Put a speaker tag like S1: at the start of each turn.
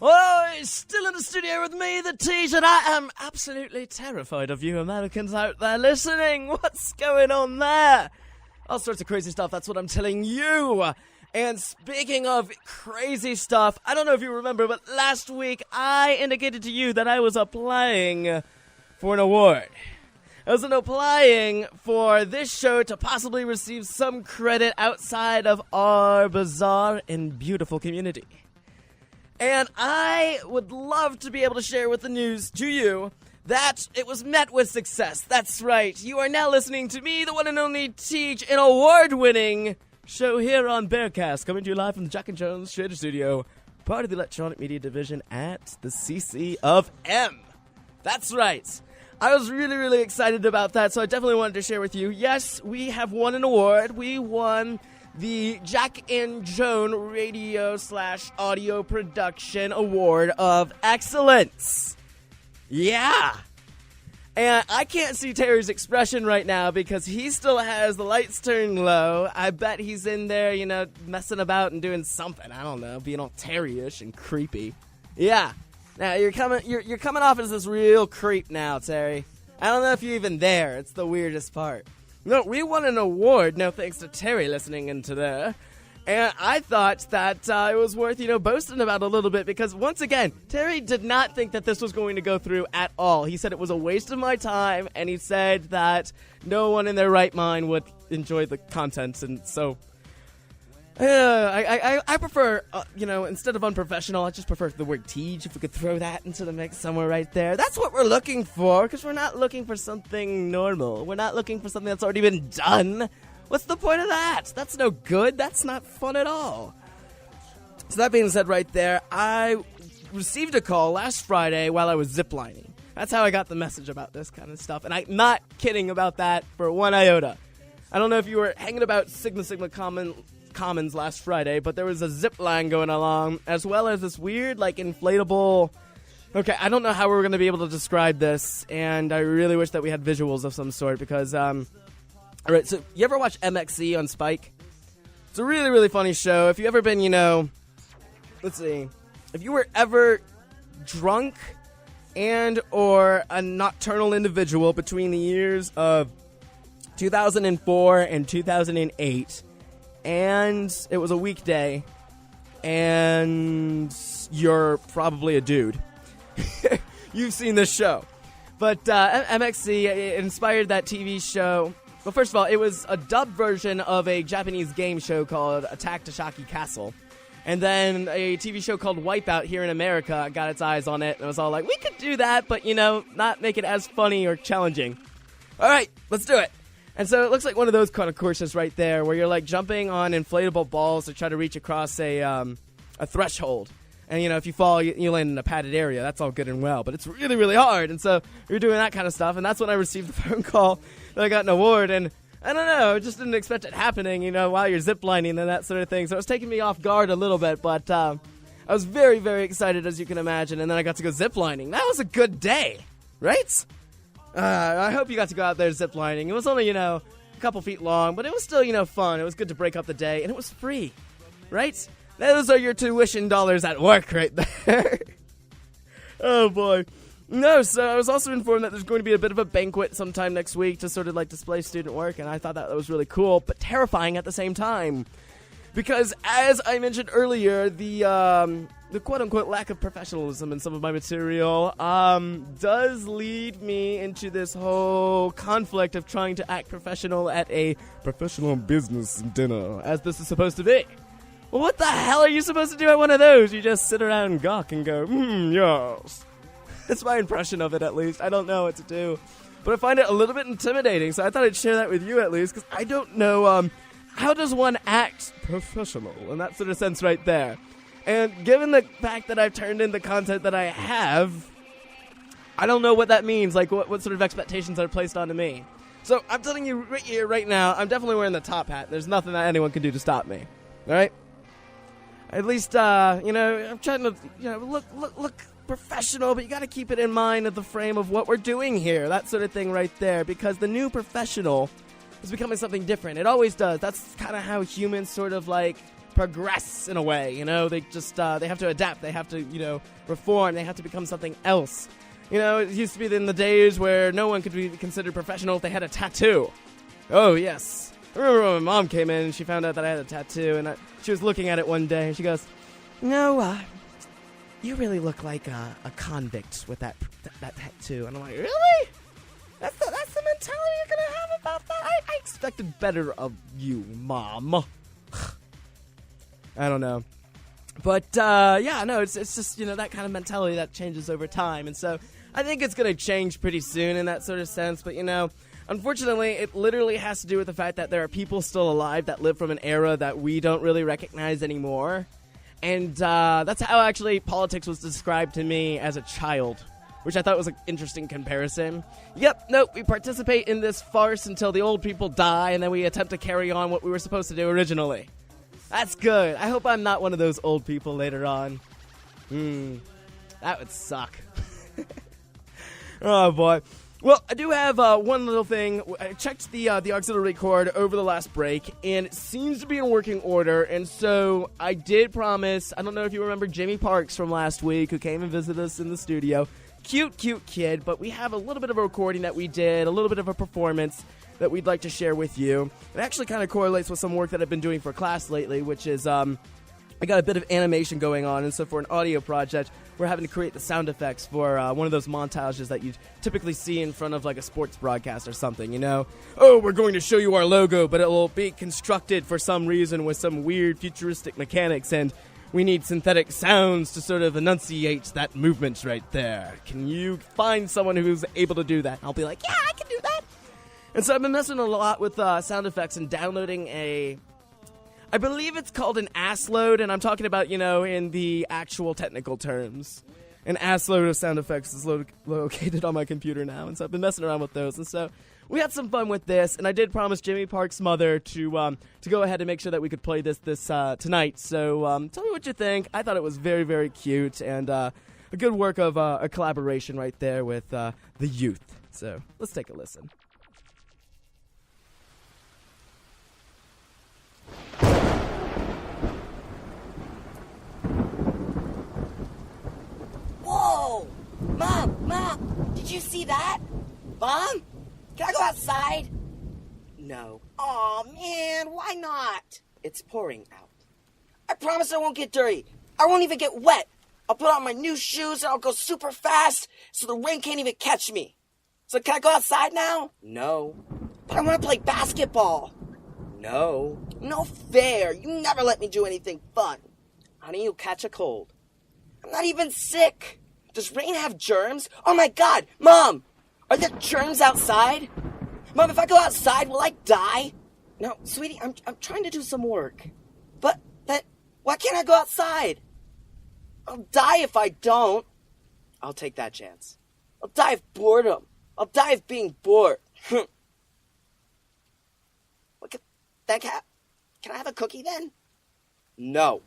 S1: Oh, he's still in the studio with me, the Teej, and I am absolutely terrified of you Americans out there listening. What's going on there? All sorts of crazy stuff, that's what I'm telling you. And speaking of crazy stuff, I don't know if you remember, but last week I indicated to you that I was applying for an award. I was applying for this show to possibly receive some credit outside of our bizarre and beautiful community. And I would love to be able to share with the news to you that it was met with success. That's right. You are now listening to me, the one and only Teej, an award-winning show here on Bearcast, coming to you live from the Jack and Jones Trader Studio, part of the electronic media division at the CC of M. That's right. I was really, really excited about that, so I definitely wanted to share with you. Yes, we have won an award. We won the Jack and Joan Radio/Audio Production Award of Excellence. Yeah. And I can't see Terry's expression right now because he still has the lights turned low. I bet he's in there, messing about and doing something. I don't know, being all Terry-ish and creepy. Yeah. Now you're coming off as this real creep now, Terry. I don't know if you're even there. It's the weirdest part. No, we won an award, no thanks to Terry listening into there. And I thought that it was worth, boasting about a little bit because, once again, Terry did not think that this was going to go through at all. He said it was a waste of my time, and he said that no one in their right mind would enjoy the content, and so I prefer, instead of unprofessional, I just prefer the word Teej, if we could throw that into the mix somewhere right there. That's what we're looking for, because we're not looking for something normal. We're not looking for something that's already been done. What's the point of that? That's no good. That's not fun at all. So that being said right there, I received a call last Friday while I was ziplining. That's how I got the message about this kind of stuff, and I'm not kidding about that for one iota. I don't know if you were hanging about Sigma Commons last Friday, but there was a zip line going along, as well as this weird, inflatable... Okay, I don't know how we're going to be able to describe this, and I really wish that we had visuals of some sort, because, Alright, so you ever watch MXC on Spike? It's a really, really funny show. If you ever been, let's see, if you were ever drunk and or a nocturnal individual between the years of 2004 and 2008, and it was a weekday, and you're probably a dude. You've seen this show. But MXC inspired that TV show. Well, first of all, it was a dubbed version of a Japanese game show called Attack Tashaki Castle. And then a TV show called Wipeout here in America got its eyes on it, and it was all like, we could do that, but, not make it as funny or challenging. All right, let's do it. And so it looks like one of those kind of courses right there, where you're, jumping on inflatable balls to try to reach across a threshold. And, if you fall, you land in a padded area. That's all good and well, but it's really, really hard. And so you're doing that kind of stuff, and that's when I received the phone call that I got an award. And I don't know, I just didn't expect it happening, while you're ziplining and that sort of thing. So it was taking me off guard a little bit, but I was very, very excited, as you can imagine. And then I got to go ziplining. That was a good day, right? I hope you got to go out there ziplining. It was only, a couple feet long, but it was still, fun. It was good to break up the day, and it was free, right? Those are your tuition dollars at work right there. Oh, boy. No, so I was also informed that there's going to be a bit of a banquet sometime next week to sort of, display student work, and I thought that was really cool, but terrifying at the same time. Because, as I mentioned earlier, the quote-unquote lack of professionalism in some of my material does lead me into this whole conflict of trying to act professional at a professional business dinner, as this is supposed to be. Well, what the hell are you supposed to do at one of those? You just sit around and gawk and go, yes. That's my impression of it, at least. I don't know what to do. But I find it a little bit intimidating, so I thought I'd share that with you, at least, because I don't know, how does one act professional in that sort of sense right there? And given the fact that I've turned in the content that I have, I don't know what that means, what sort of expectations are placed onto me. So I'm telling you right here, right now, I'm definitely wearing the top hat. There's nothing that anyone can do to stop me. All right? At least, I'm trying to, look professional, but you got to keep it in mind of the frame of what we're doing here, that sort of thing right there, because the new professional is becoming something different. It always does. That's kind of how humans sort of, progress in a way, they just, they have to adapt, they have to, reform, they have to become something else. It used to be in the days where no one could be considered professional if they had a tattoo. Oh, yes. I remember when my mom came in and she found out that I had a tattoo, and she was looking at it one day, and she goes, "No, you really look like a convict with that tattoo." And I'm like, really? That's the mentality you're gonna have about that? I expected better of you, Mom. I don't know. But, it's just, that kind of mentality that changes over time. And so I think it's going to change pretty soon in that sort of sense. But, unfortunately, it literally has to do with the fact that there are people still alive that live from an era that we don't really recognize anymore. And that's how actually politics was described to me as a child, which I thought was an interesting comparison. Yep, nope, we participate in this farce until the old people die, and then we attempt to carry on what we were supposed to do originally. That's good. I hope I'm not one of those old people later on. That would suck. Oh, boy. Well, I do have one little thing. I checked the auxiliary cord over the last break, and it seems to be in working order. And so I did promise, I don't know if you remember Jimmy Parks from last week, who came and visited us in the studio. Cute kid, but we have a little bit of a recording that we did, a little bit of a performance that we'd like to share with you. It actually kind of correlates with some work that I've been doing for class lately, which is, I got a bit of animation going on, and so for an audio project, we're having to create the sound effects for one of those montages that you typically see in front of like a sports broadcast or something, Oh, we're going to show you our logo, but it will be constructed for some reason with some weird futuristic mechanics, and we need synthetic sounds to sort of enunciate that movement right there. Can you find someone who's able to do that? I'll be like, yeah, I can do that. And so I've been messing a lot with sound effects and downloading I believe it's called an ass load, and I'm talking about, in the actual technical terms. An ass load of sound effects is located on my computer now, and so I've been messing around with those. And so we had some fun with this, and I did promise Jimmy Park's mother to go ahead and make sure that we could play this tonight. So tell me what you think. I thought it was very, very cute, and a good work of a collaboration right there with the youth. So let's take a listen.
S2: Whoa! Mom! Did you see that? Mom? Can I go outside? No. Aw, man, why not? It's pouring out. I promise I won't get dirty. I won't even get wet. I'll put on my new shoes and I'll go super fast so the rain can't even catch me. So can I go outside now? No. But I want to play basketball. No. No fair. You never let me do anything fun. Honey, you'll catch a cold. I'm not even sick. Does rain have germs? Oh my God, Mom! Are there germs outside? Mom, if I go outside, will I die? No, sweetie, I'm trying to do some work. But why can't I go outside? I'll die if I don't. I'll take that chance. I'll die of boredom. I'll die of being bored. Can I have a cookie then? No.